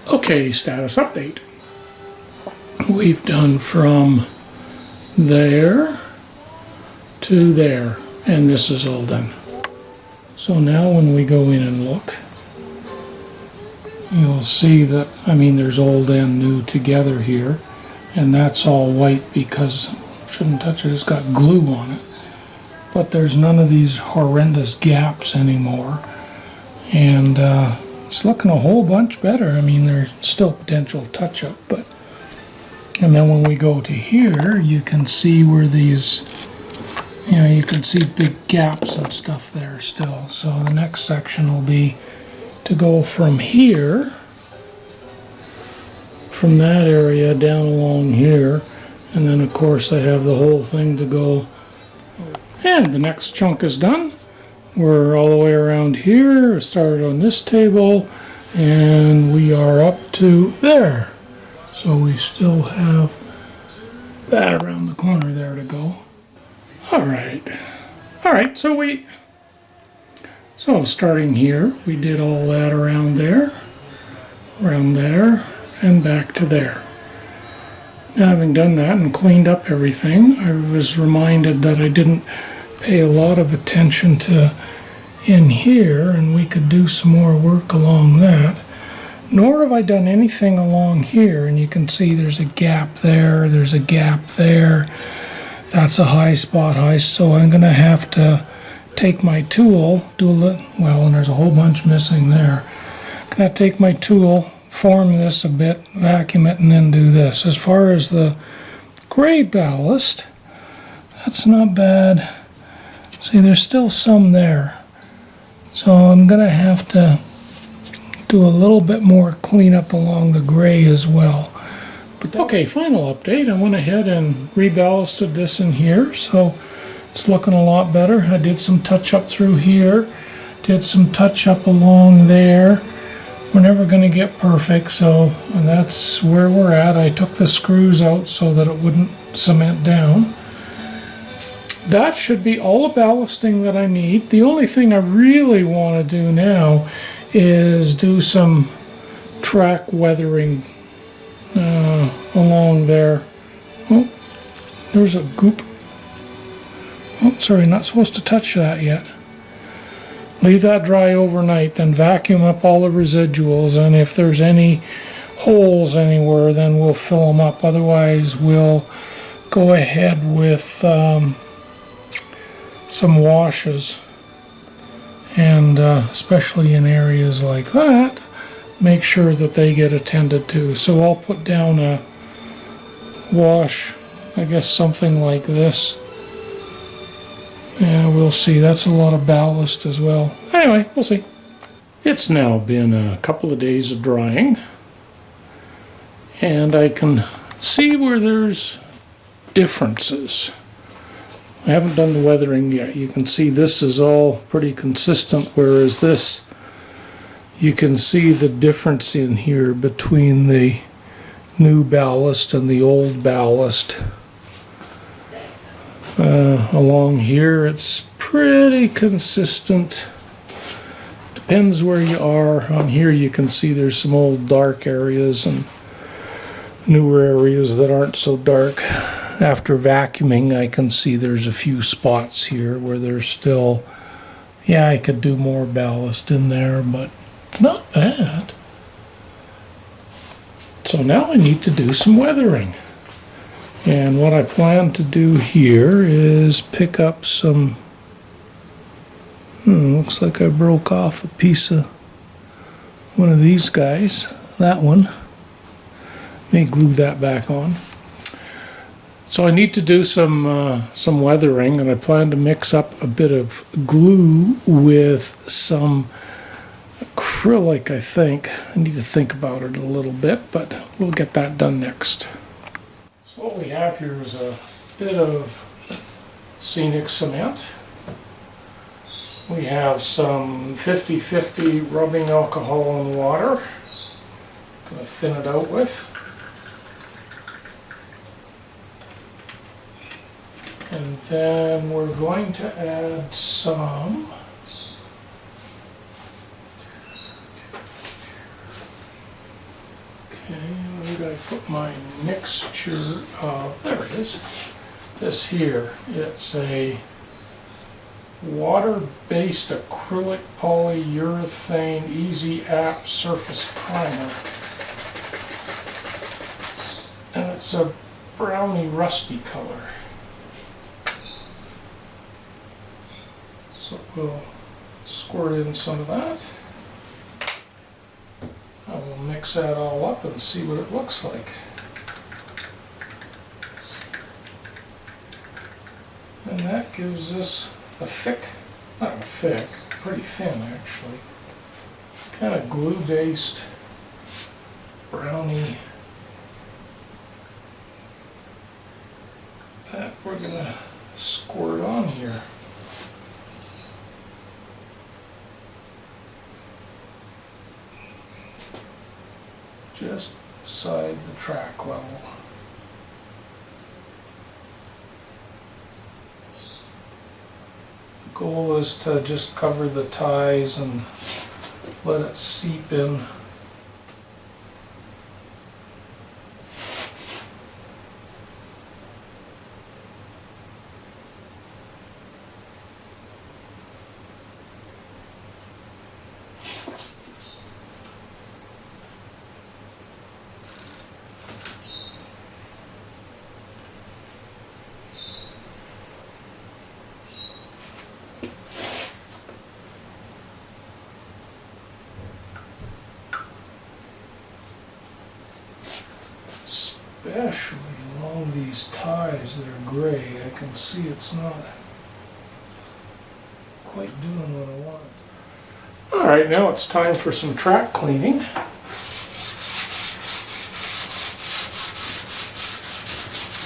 Okay, status update. We've done from there to there, and this is all done. So now when we go in and look, you'll see that, I mean, there's old and new together here, and that's all white because, shouldn't touch it, it's got glue on it. But there's none of these horrendous gaps anymore, and it's looking a whole bunch better. I mean, there's still potential touch-up, but... And then when we go to here, you can see where these, you know, you can see big gaps and stuff there still. So the next section will be to go from here, from that area down along here, and then of course I have the whole thing to go. And the next chunk is done. We're all the way around here, started on this table, and we are up to there. So we still have that around the corner there to go. Alright, so starting here, we did all that around there, and back to there. Now, having done that and cleaned up everything, I was reminded that I didn't pay a lot of attention to in here, and we could do some more work along that. Nor have I done anything along here, and you can see there's a gap there, there's a gap there. That's a high spot, so I'm going to have to take my tool, do a little, well, and there's a whole bunch missing there. I'm going to take my tool, form this a bit, vacuum it, and then do this. As far as the gray ballast, that's not bad. See, there's still some there. So I'm going to have to do a little bit more cleanup along the gray as well. But okay, final update. I went ahead and reballasted this in here, so it's looking a lot better. I did some touch up through here, did some touch up along there. We're never going to get perfect, so and that's where we're at. I took the screws out so that it wouldn't cement down. That should be all the ballasting that I need. The only thing I really want to do now is do some track weathering along there. Oh, there's a goop. Oh, sorry, not supposed to touch that yet. Leave that dry overnight, then vacuum up all the residuals, and if there's any holes anywhere, then we'll fill them up. Otherwise, we'll go ahead with some washes. And especially in areas like that, make sure that they get attended to. So I'll put down a wash, I guess something like this. Yeah, we'll see. That's a lot of ballast as well. Anyway, we'll see. It's now been a couple of days of drying, and I can see where there's differences. I haven't done the weathering yet. You can see this is all pretty consistent, whereas this, you can see the difference in here between the new ballast and the old ballast. Along here it's pretty consistent. Depends where you are. On here you can see there's some old dark areas and newer areas that aren't so dark. After vacuuming, I can see there's a few spots here where there's still, yeah, I could do more ballast in there, but it's not bad. So now I need to do some weathering. And what I plan to do here is pick up some, looks like I broke off a piece of one of these guys, that one. May glue that back on. So I need to do some weathering, and I plan to mix up a bit of glue with some acrylic, I think. I need to think about it a little bit, but we'll get that done next. So what we have here is a bit of scenic cement. We have some 50-50 rubbing alcohol and water. Going to thin it out with. And then we're going to add some I'm going to put my mixture of, there it is, this here. It's a water-based acrylic polyurethane easy app surface primer. And it's a browny rusty color. So we'll squirt in some of that. I will mix that all up and see what it looks like. And that gives us a thick, not thick, pretty thin actually, kind of glue-based brownie that we're going to squirt on here. Just beside the track level. The goal is to just cover the ties and let it seep in. Especially along these ties that are gray, I can see it's not quite doing what I want. Alright, now it's time for some track cleaning.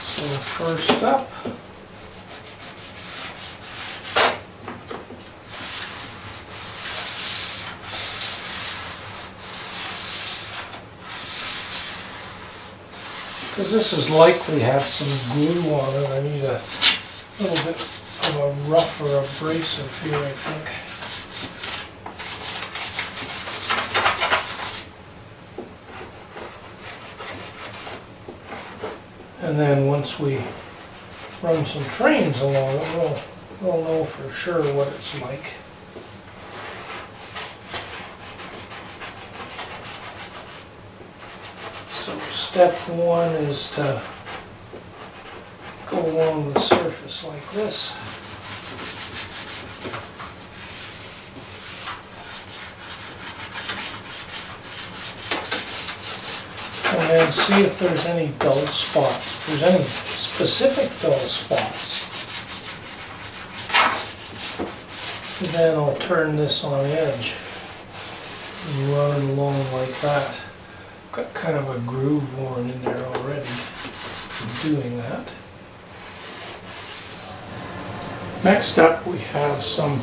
So first up, because this has likely had some glue on it, I need a little bit of a rougher abrasive here, I think. And then once we run some trains along it, we'll know for sure what it's like. So step one is to go along the surface like this. And then see if there's any dull spots. If there's any specific dull spots, then I'll turn this on edge and run it along like that. Got kind of a groove worn in there already from doing that. Next up we have some,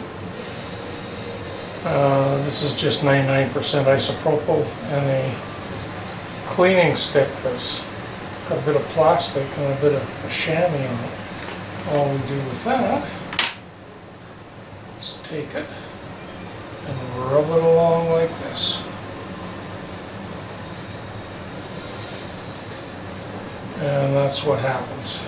this is just 99% isopropyl and a cleaning stick that's got a bit of plastic and a bit of a chamois on it. All we do with that is take it and rub it along like this. And that's what happens.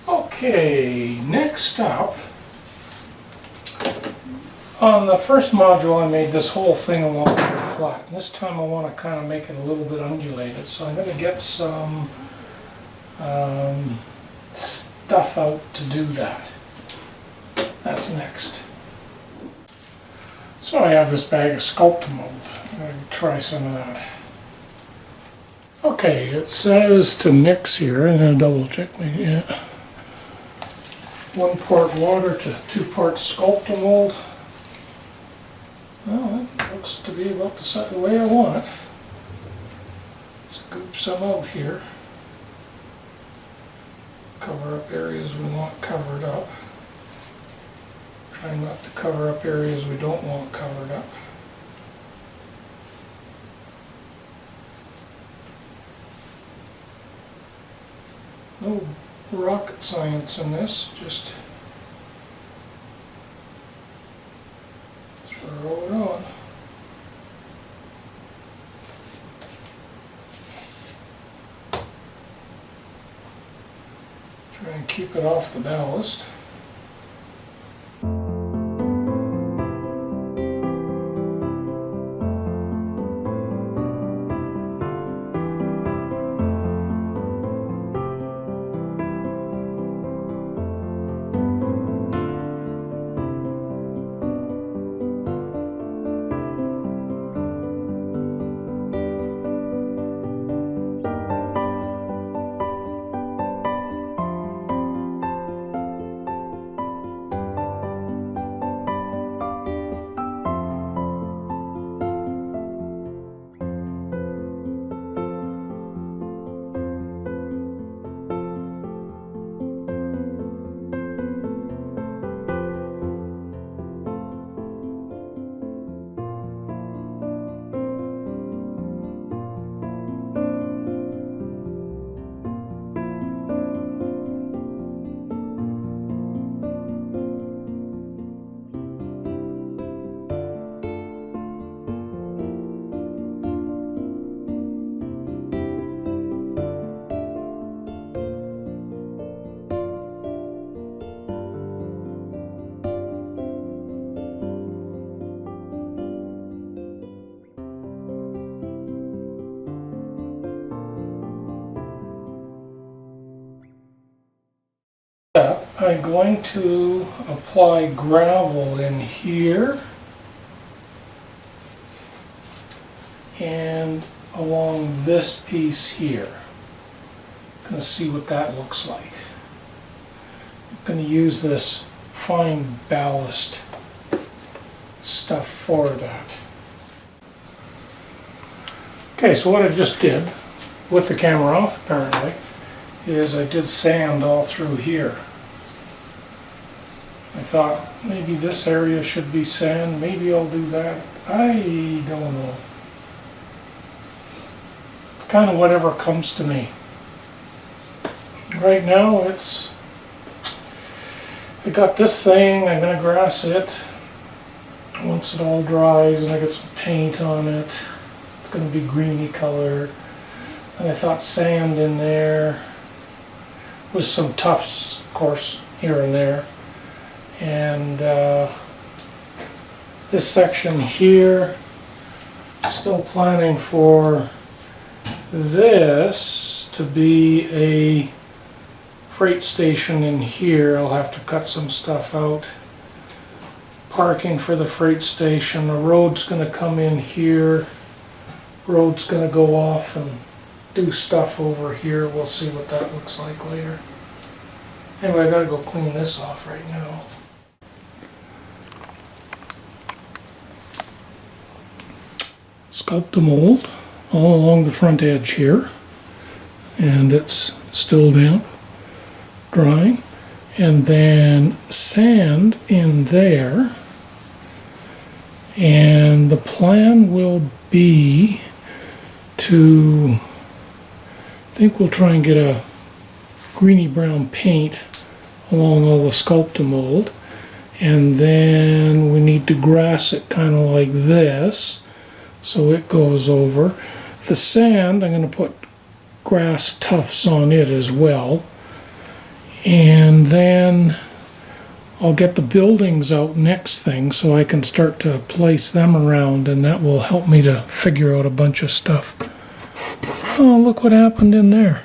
Okay, next up, on the first module I made this whole thing along here flat. This time I want to kind of make it a little bit undulated, so I'm going to get some stuff out to do that. That's next. So I have this bag of Sculptamold. I'm going to try some of that. Okay, it says to mix here, I'm going to double check me, yeah. 1 part water to 2 parts Sculptamold. Well, that looks to be about the way I want it. scoop some out here. Cover up areas we want covered up. Try not to cover up areas we don't want covered up. No rocket science in this, just throw it on. Try and keep it off the ballast. I'm going to apply gravel in here and along this piece here. I'm going to see what that looks like. I'm going to use this fine ballast stuff for that. Okay, so what I just did with the camera off apparently is I did sand all through here. I thought maybe this area should be sand, maybe I'll do that. I don't know. It's kind of whatever comes to me. Right now I got this thing, I'm going to grass it. Once it all dries and I get some paint on it, it's going to be greeny color. And I thought sand in there with some tufts, of course, here and there. And this section here, still planning for this to be a freight station in here. I'll have to cut some stuff out. Parking for the freight station. The road's going to come in here. Road's going to go off and do stuff over here. We'll see what that looks like later. Anyway, I gotta go clean this off right now. Sculptamold all along the front edge here, and it's still damp, drying, and then sand in there, and the plan will be to, I think we'll try and get a greeny brown paint along all the Sculptamold, and then we need to grass it kind of like this so it goes over. The sand, I'm going to put grass tufts on it as well, and then I'll get the buildings out next thing so I can start to place them around, and that will help me to figure out a bunch of stuff. Oh, look what happened in there.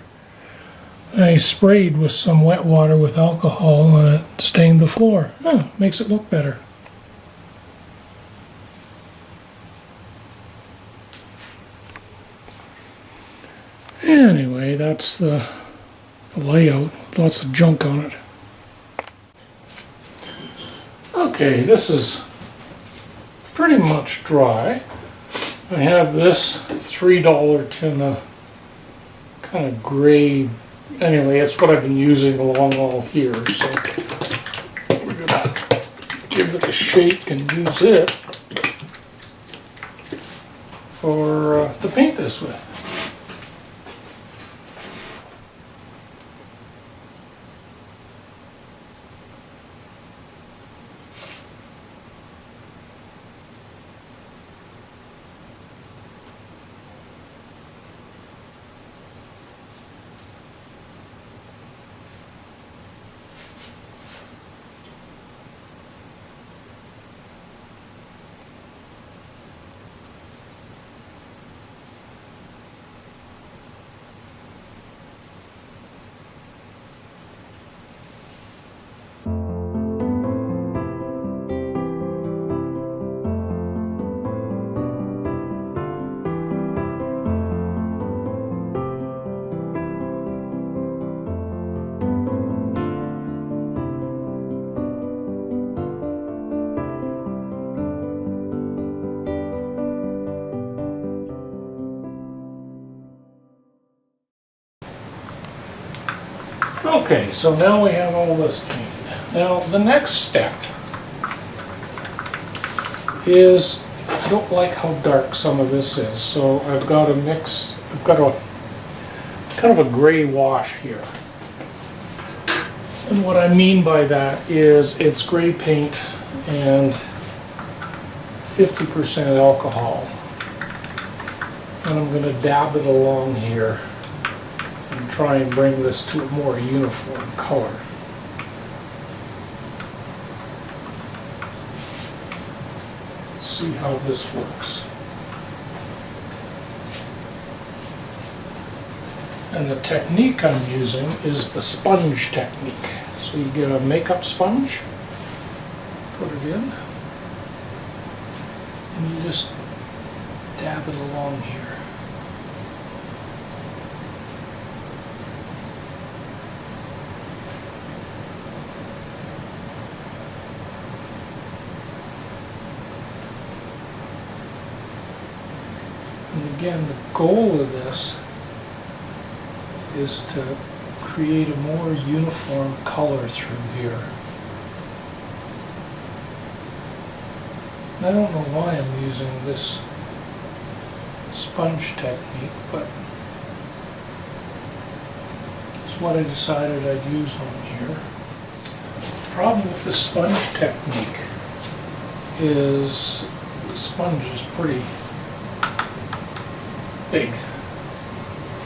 I sprayed with some wet water with alcohol and it stained the floor. Oh, makes it look better. Anyway, that's the layout. Lots of junk on it. Okay, this is pretty much dry. I have this $3 tin of kind of gray. Anyway, that's what I've been using along all here. So we're gonna give it a shake and use it for to paint this with. Okay, so now we have all this painted. Now the next step is, I don't like how dark some of this is, so I've got a mix, I've got a kind of a gray wash here. And what I mean by that is it's gray paint and 50% alcohol. And I'm going to dab it along here and try and bring this to a more uniform color. See how this works. And the technique I'm using is the sponge technique. So you get a makeup sponge, put it in, and you just dab it along here. And again, the goal of this is to create a more uniform color through here. And I don't know why I'm using this sponge technique, but it's what I decided I'd use on here. The problem with the sponge technique is the sponge is pretty big.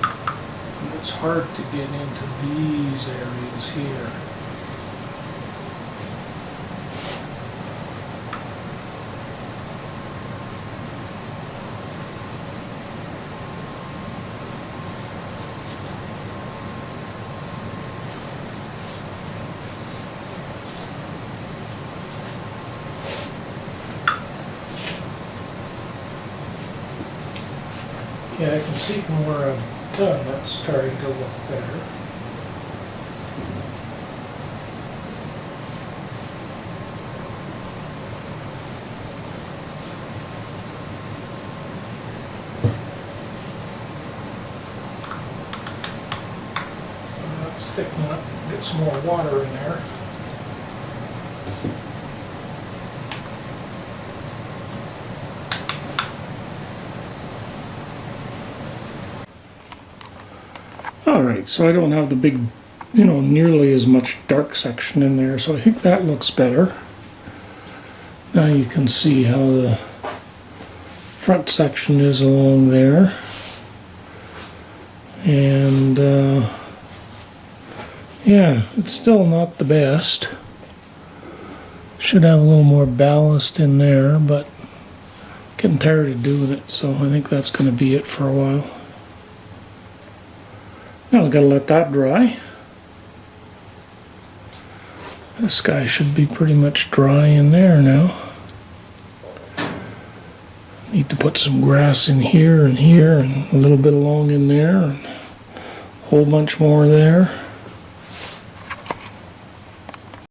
And it's hard to get into these areas here. Yeah, I can see from where I'm done, that's starting to look better. Let's thicken up, get some more water in there. Alright, so I don't have the big, nearly as much dark section in there, so I think that looks better. Now you can see how the front section is along there. And, yeah, it's still not the best. Should have a little more ballast in there, but getting tired of doing it, so I think that's going to be it for a while. Now I've got to let that dry. This guy should be pretty much dry in there now. Need to put some grass in here and a little bit along in there and a whole bunch more there.